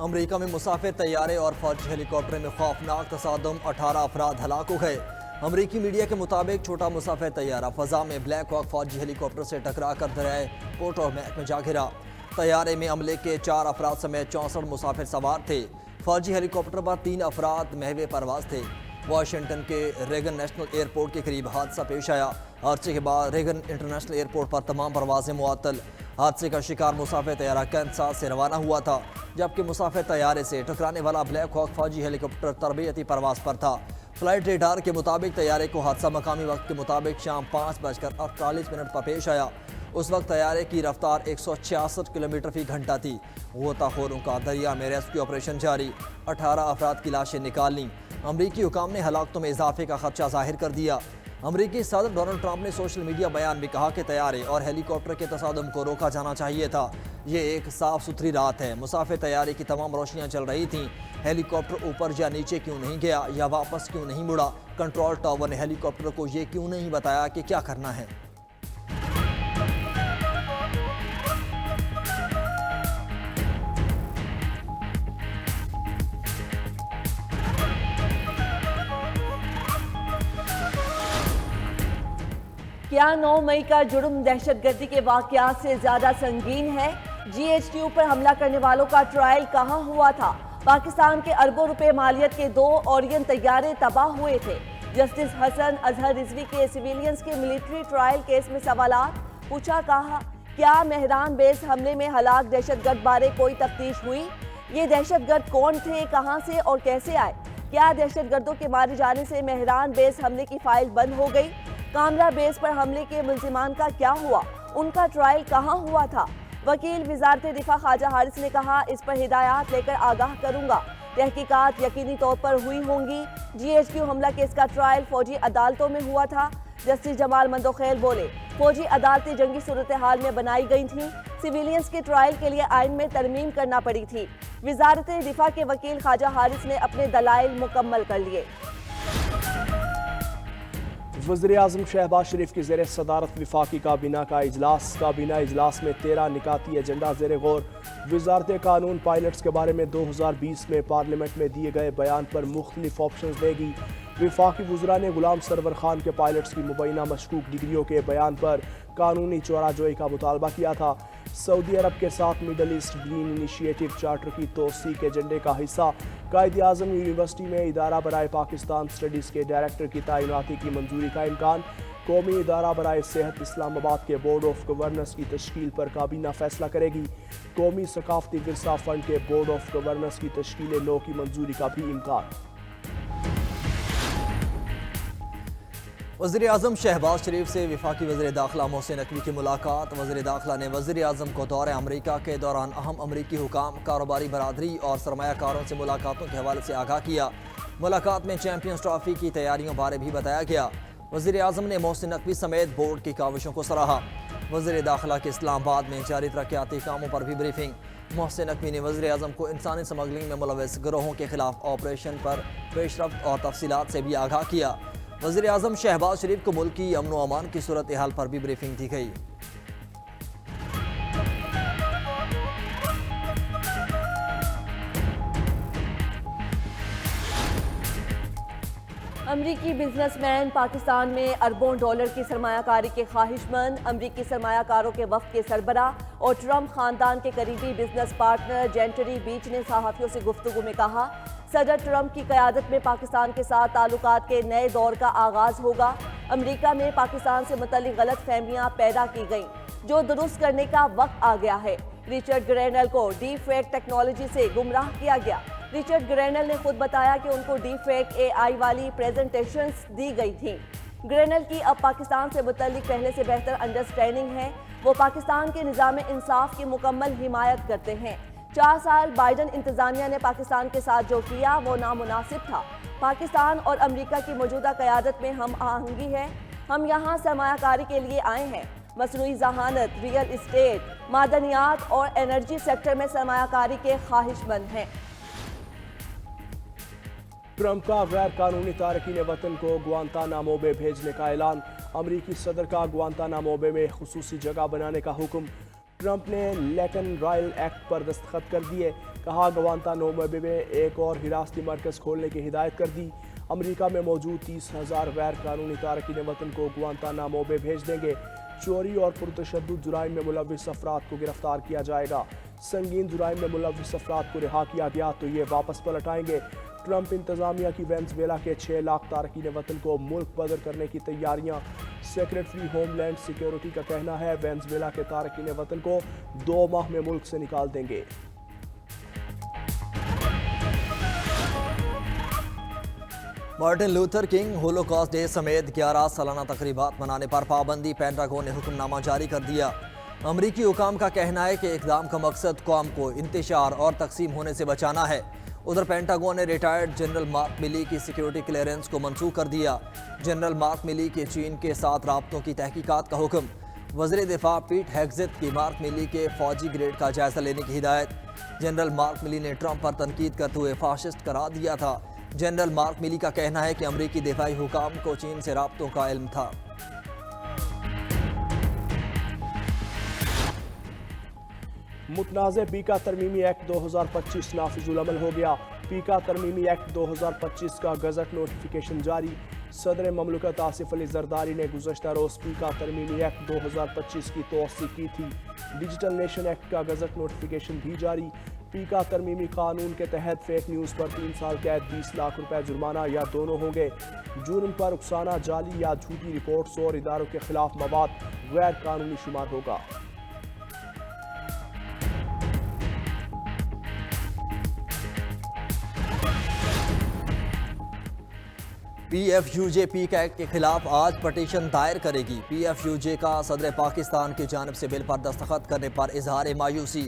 America में मुसाफिर तैयारे और फौजी हेलीकॉप्टर में खौफनाक तसादम, 18 अफराद हलाक हो गए। अमेरिकी मीडिया के मुताबिक छोटा मुसाफिर तैयारा फजा में ब्लैक हॉक फौजी हेलीकॉप्टर से टकरा कर दरियाए पोटोमैक में जा गिरा। तैयारे में अमले के 4 अफराद समेत 64 मुसाफिर सवार थे। फौजी हेलीकॉप्टर पर 3 अफराद महवे परवाज थे। वाशिंगटन के रेगन नेशनल एयरपोर्ट के करीब हादसा पेश आया। हादसे के बाद रेगन इंटरनेशनल एयरपोर्ट पर तमाम परवाजें मुअत्तल। हादसे का शिकार मुसाफिर तैयारा कैंसास से रवाना हुआ था, जबकि मुसाफिर तैयारे से टकराने वाला ब्लैक हॉक फौजी हेलीकॉप्टर तरबियती परवाज पर था। फ्लाइट रेडार के मुताबिक तैयारे को हादसा मकामी वक्त के मुताबिक शाम 5:48 पर पेश आया। उस वक्त तैयारे की रफ्तार 166 किलोमीटर फी घंटा थी। गोताखोरों का दरिया में रेस्क्यू ऑपरेशन जारी। 18 अफराद की लाशें निकाल लीं। अमरीकी हुकाम ने हलाकतों में इजाफे का खदशा जाहिर कर दिया। अमरीकी सदर डोनाल्ड ट्रंप ने सोशल मीडिया बयान में कहा कि तैयारे और हेलीकॉप्टर के तसादम को रोका जाना चाहिए था। ये एक साफ सुथरी रात है। मुसाफिर तैयारे की तमाम रोशनियां चल रही थीं। हेलीकॉप्टर ऊपर या नीचे क्यों नहीं गया या वापस क्यों नहीं मुड़ा? कंट्रोल टावर ने हेलीकॉप्टर को ये क्यों नहीं बताया कि क्या करना है? क्या 9 मई का जुर्म दहशतगर्दी के वाकयात से ज्यादा संगीन है? GHQ पर हमला करने वालों का ट्रायल कहां हुआ था? पाकिस्तान के अरबों रुपए मालियत के 2 ओरियन तैयारे तबाह हुए थे। जस्टिस हसन अजहर रिजवी के सिविलियंस के मिलिट्री ट्रायल केस में सवालात पूछा। कहा, क्या मेहरान बेस हमले में हलाक दहशतगर्द बारे कोई तफ्तीश हुई? ये दहशतगर्द कौन थे, कहां से और कैसे आए? क्या दहशतगर्दों के मारे जाने से मेहरान बेस हमले की फाइल बंद हो गई? कामरा बेस पर हमले के मुल्जिमान का क्या हुआ? उनका ट्रायल कहां हुआ था? वकील वजारत दिफा ख्वाजा हारिस ने कहा, इस पर हिदायत लेकर आगाह करूंगा। तहकीकात यकीनी तौर पर हुई होंगी। GHQ हमला केस का ट्रायल फौजी अदालतों में हुआ था। जस्टिस जमाल मंदोखेल बोले, फौजी अदालतें जंगी सूरत हाल में बनाई गई थीं। सिविलियंस के ट्रायल के लिए आइन में तरमीम करना पड़ी थी। वजारत दिफा के वकील ख्वाजा हारिस ने अपने दलाइल मुकम्मल कर लिए। वज़ीर-ए-आज़म शहबाज शरीफ की ज़ेर सदारत वफाकी काबीना का इजलास। काबीना इजलास में 13 निकाती एजेंडा ज़ेर गौर। वजारत कानून पायलट्स के बारे में 2020 में पार्लियामेंट में दिए गए बयान पर मुख्तलिफ ऑप्शन देगी। वफाकी वज़रा ने गुलाम सरवर खान के पायलट्स की मुबैना मशकूक डिग्रियों के बयान पर कानूनी चौराजोई का मुतालबा किया था। सऊदी अरब के साथ middle east green initiative charter की तोसी के एजेंडे का हिस्सा। कायद-ए-आज़म यूनिवर्सिटी में इदारा बराए पाकिस्तान स्टडीज़ के डायरेक्टर की तैनाती की मंजूरी का इम्कान। कौमी इदारा बराए सेहत इस्लामाबाद के बोर्ड ऑफ गवर्नर्स की तश्कील पर काबीना फैसला करेगी। कौमी सकाफती विरसा फंड के बोर्ड ऑफ गवर्नर्स की तश्कील नो की मंजूरी का भी इम्कान। वज़ीर-ए-आज़म शहबाज शरीफ से वफाकी वज़ीर दाखिला मोहसिन नकवी की मुलाकात। वज़ीर दाखिला ने वज़ीर-ए-आज़म को दौरे अमरीका के दौरान अहम अमरीकी हुकाम, कारोबारी बरादरी और सरमायाकारों से मुलाकातों के हवाले से आगाह किया। मुलाकात में चैंपियंस ट्रॉफी की तैयारियों बारे भी बताया गया। वज़ीर-ए-आज़म ने मोहसिन नकवी समेत बोर्ड की काविशों को सराहा। वज़ीर दाखिला के इस्लामाबाद में जारी तरक्याती कामों पर भी ब्रीफिंग। मोहसिन नकवी ने वज़ीर-ए-आज़म को इंसानी स्मगलिंग में मुलव्वस गिरोहों के खिलाफ ऑपरेशन पर पेशरफ्त और तफसीलात से भी आगाह किया। वज़ीर-ए-आज़म शहबाज शरीफ को मुल्क की अमन व अमान की सूरत हाल पर भी ब्रीफिंग दी गई। अमरीकी बिजनेसमैन पाकिस्तान में अरबों डॉलर की सरमायाकारी के ख्वाहिशमंद। अमरीकी सरमायाकारों के वफ़द के सरबराह और ट्रंप खानदान के करीबी बिजनेस पार्टनर जेंटरी बीच ने सहाफ़ियों से गुफ्तगू में कहा, सदर ट्रंप की क़यादत में पाकिस्तान के साथ ताल्लुकात के नए दौर का आगाज़ होगा। अमरीका में पाकिस्तान से मुतल्लिक़ गलत फहमियाँ पैदा की गईं, जो दुरुस्त करने का वक्त आ गया है। रिचर्ड ग्रेनल को डीप फेक टेक्नोलॉजी से गुमराह किया गया। रिचर्ड ग्रेनल ने खुद बताया कि उनको डीप फेक AI वाली प्रेजेंटेशंस दी गई थी। ग्रेनल की अब पाकिस्तान से मुतल्लिक़ पहले से बेहतर अंडरस्टैंडिंग है। वो पाकिस्तान के निज़ाम इंसाफ की मुकम्मल हिमायत करते हैं। 4 साल बाइडन इंतज़ामिया ने पाकिस्तान के साथ जो किया वो नामुनासिब था। पाकिस्तान और अमरीका की मौजूदा क़यादत में हम आहंगी है। हम यहाँ सरमायाकारी के लिए आए हैं। मसनूई जहानत, रियल इस्टेट, मादनियात और एनर्जी सेक्टर में सरमायाकारी के ख्वाहिशमंद हैं। ट्रंप का गैर कानूनी तारकीन वतन को गुआंतानामो बे भेजने का ऐलान। अमरीकी सदर का गुआंतानामो बे में खुसूसी जगह बनाने का हुक्म। ट्रंप ने लैटन रॉयल एक्ट पर दस्तखत कर दिए। कहा गवांतानामो में एक और हिरासती मरकज खोलने की हिदायत कर दी। अमेरिका में मौजूद 30,000 गैर कानूनी तारकीन वतन को गवांतानामो में भेज देंगे। चोरी और पुरतशद्दुद जुराइम में मुलव्विस अफराद को गिरफ्तार किया जाएगा। संगीन जुराइम में मुलव्विस अफराद को रिहा किया गया तो ये वापस पलट आएंगे। ट्रंप इंतजामिया की वेनेजुएला के 6 लाख तारकीन वतन को मुल्क बदर करने की तैयारियां। सेक्रेटरी होमलैंड सिक्योरिटी का कहना है वेनेजुएला के तारकीन वतन को 2 माह में मुल्क से निकाल देंगे। Martin Luther king Holocaust day समेत 11 सालाना तकरीबात मनाने पर पाबंदी। पेंटागन ने हुक्मनामा जारी कर दिया। अमरीकी हुकाम का कहना है कि इक़दाम का मकसद कौम को इंतशार और तकसीम होने से बचाना है। उधर पेंटागन ने रिटायर्ड जनरल मार्क मिली की सिक्योरिटी क्लियरेंस को मंसूख कर दिया। जनरल मार्क मिली के चीन के साथ राब्तों की तहकीकात का हुक्म। वज़ीर दिफा पीट हेग्सेट की मार्क मिली के फौजी ग्रेड का जायजा लेने की हिदायत। जनरल मार्क मिली ने ट्रंप पर तनकीद करते हुए फाशिस्ट करार दिया था। जनरल मार्क मिली का कहना है कि अमरीकी दिफाई हुकाम को चीन से राब्तों का इल्म था। मुतनाज़ पीका तरमीमी एक्ट 2025 नाफिजुल अमल हो गया। पीका तरमीमी एक्ट 2025 का गजट नोटिफिकेशन जारी। सदर ममलकत आसिफ अली जरदारी ने गुज़श्ता रोज़ पीका तरमीमी एक्ट 2025 की तौसीक़ की थी। डिजिटल नेशन एक्ट का गजट नोटिफिकेशन भी जारी। पीका तरमीमी कानून के तहत फेक न्यूज़ पर 3 साल कैद, 20 लाख रुपए जुर्माना या दोनों होंगे। जुर्म पर उकसाना, जाली या झूठी रिपोर्ट्स और इदारों के खिलाफ मवाद गैर कानूनी शुमार होगा। PFUJ पीका एक्ट के खिलाफ आज पटिशन दायर करेगी। PFUJ का सदर पाकिस्तान की जानिब से बिल पर दस्तखत करने पर इजहार मायूसी।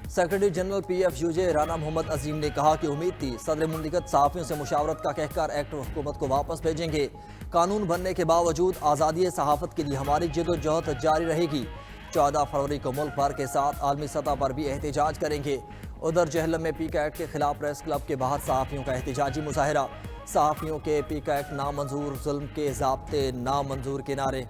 Secretary general PFUJ Rana Mohammad Azeem ने कहा कि उम्मीद थी सदर मुमलिकत सहाफ़ियों से मुशावरत का कहकर एक्ट हुकूमत को वापस भेजेंगे। कानून बनने के बावजूद आज़ादी सहाफ़त के लिए हमारी जदोजहद जारी रहेगी। 14 फरवरी को मुल्क भर के साथ आलमी सतह पर भी एहतजाज करेंगे। उधर जहलम में पीका एक्ट के खिलाफ प्रेस क्लब के बाहर सहाफ़ियों का एहतजाजी मुजाहरा। सहाफ़ियों के पीका एक्ट नामंजूर, जुल्म के ज़ाब्ते नामंजूर के नारे।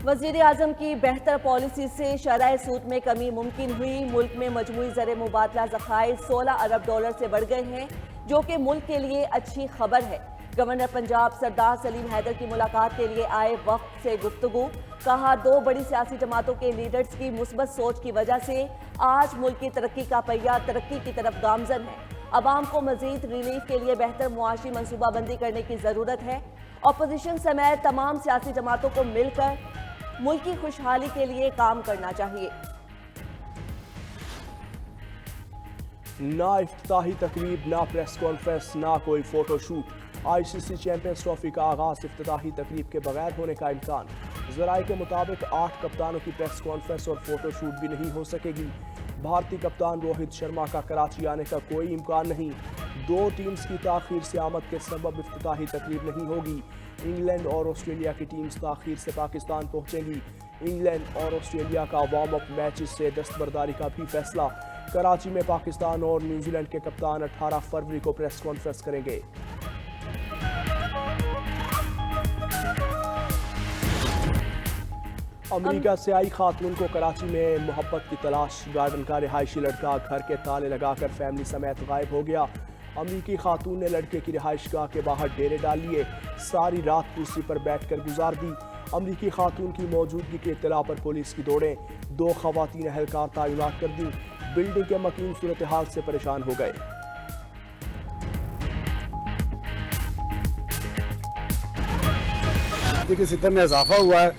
वज़ीर आज़म की बेहतर पॉलिसी से शरह सूद में कमी मुमकिन हुई। मुल्क में मजमूई ज़र मुबादला ज़खायर 16 अरब डॉलर से बढ़ गए हैं, जो कि मुल्क के लिए अच्छी खबर है। गवर्नर पंजाब सरदार सलीम हैदर की मुलाकात के लिए आए वक्त से गुफ्तगू। कहा 2 बड़ी सियासी जमातों के लीडर्स की मुस्बत सोच की वजह से आज मुल्क की तरक्की का पहिया तरक्की की तरफ गामजन है। अवाम को मजीद रिलीफ के लिए बेहतर मुआशी मनसूबाबंदी करने की ज़रूरत है। अपोजिशन समेत तमाम सियासी जमातों को मिलकर मुल्क की खुशहाली के लिए काम करना चाहिए। ना इफ्तिताही तकरीब, ना प्रेस कॉन्फ्रेंस, ना कोई फोटोशूट। ICC चैंपियंस ट्रॉफी का आगाज इफ्तिताही तकरीब के बगैर होने का इम्कान। ज़राए के मुताबिक 8 कप्तानों की प्रेस कॉन्फ्रेंस और फोटोशूट भी नहीं हो सकेगी। भारतीय कप्तान रोहित शर्मा का कराची आने का कोई इम्कान नहीं। 2 टीम्स की ताखीर से आमद के सबब इफ्तिताही तकरीब नहीं होगी। इंग्लैंड और ऑस्ट्रेलिया की टीम्स ताखीर से पाकिस्तान पहुंचेंगी। इंग्लैंड और ऑस्ट्रेलिया का वार्म अप मैचेस से दस्तबरदारी का भी फैसला। कराची में पाकिस्तान और न्यूजीलैंड के कप्तान 18 फरवरी को प्रेस कॉन्फ्रेंस करेंगे। अमेरिका से आई खातून को कराची में मोहब्बत की तलाश। गार्डन का रिहायशी लड़का घर के ताले लगाकर फैमिली समेत गायब हो गया। अमेरिकी खातून ने लड़के की रिहाइशगाह के बाहर डेरे डाल लिए। सारी रात कुर्सी पर बैठकर गुजार दी। अमेरिकी खातून की मौजूदगी की इत्तला पर पुलिस की दौड़ें। 2 खवातीन अहलकार तैनात कर दी। बिल्डिंग के मकीन सूरत हाल से परेशान हो गए। के सितर में इजाफा हुआ है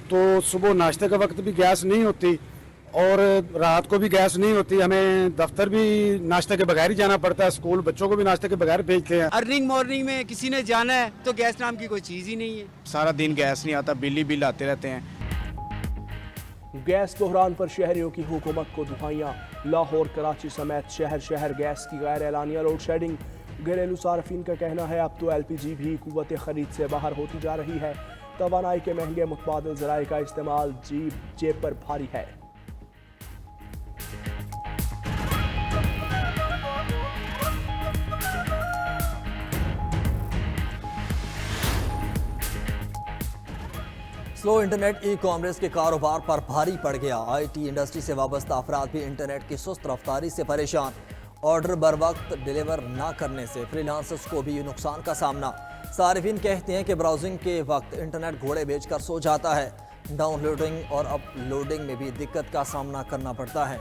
तो सुबह नाश्ते के वक्त भी गैस नहीं होती और रात को भी गैस नहीं होती। हमें दफ्तर भी नाश्ते के बगैर ही जाना पड़ता है। स्कूल बच्चों को भी नाश्ते के बगैर भेजते हैं। अर्निंग मॉर्निंग में किसी ने जाना है तो गैस नाम की कोई चीज़ ही नहीं है। सारा दिन गैस नहीं आता, बिल आते रहते हैं। गैस बहरान पर शहरियों की हुकूमत को दुहाइयाँ। लाहौर, कराची समेत शहर शहर गैस की गैर एलानिया लोड शेडिंग। घरेलू सार्फिन का कहना है अब तो LPG भी कुव्वत खरीद से बाहर होती जा रही है। तवानाई के महंगे मुतबादिल ज़राए का इस्तेमाल जेब पर भारी है। स्लो इंटरनेट ई कॉमर्स के कारोबार पर भारी पड़ गया। आईटी इंडस्ट्री से वाबस्ता अफराद भी इंटरनेट की सुस्त रफ्तारी से परेशान। ऑर्डर बर वक्त डिलीवर ना करने से फ्रीलांसर्स को भी नुकसान का सामना। सारिफिन कहते हैं कि ब्राउजिंग के वक्त इंटरनेट घोड़े बेचकर सो जाता है। डाउनलोडिंग और अपलोडिंग में भी दिक्कत का सामना करना पड़ता है।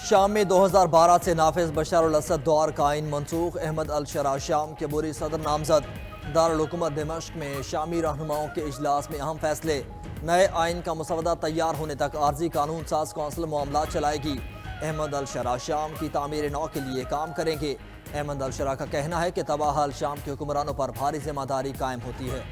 शाम में 2012 से नाफिज बशर अल असद दौर का आइन मनसूख। अहमद अल शरा शाम के बुरी सदर नामजद। दारुल हुकूमत दिमश्क में शामी रहनुमाओं के इजलास में अहम फैसले। नए आइन का मसवदा तैयार होने तक आर्जी कानून साज कौंसिल मामला चलाएगी। अहमद अल शरा शाम की तामीर नौ के लिए काम करेंगे। अहमद अल शरा का कहना है कि तबाह अल शाम के हुक्मरानों पर भारी जिम्मेदारी कायम होती है।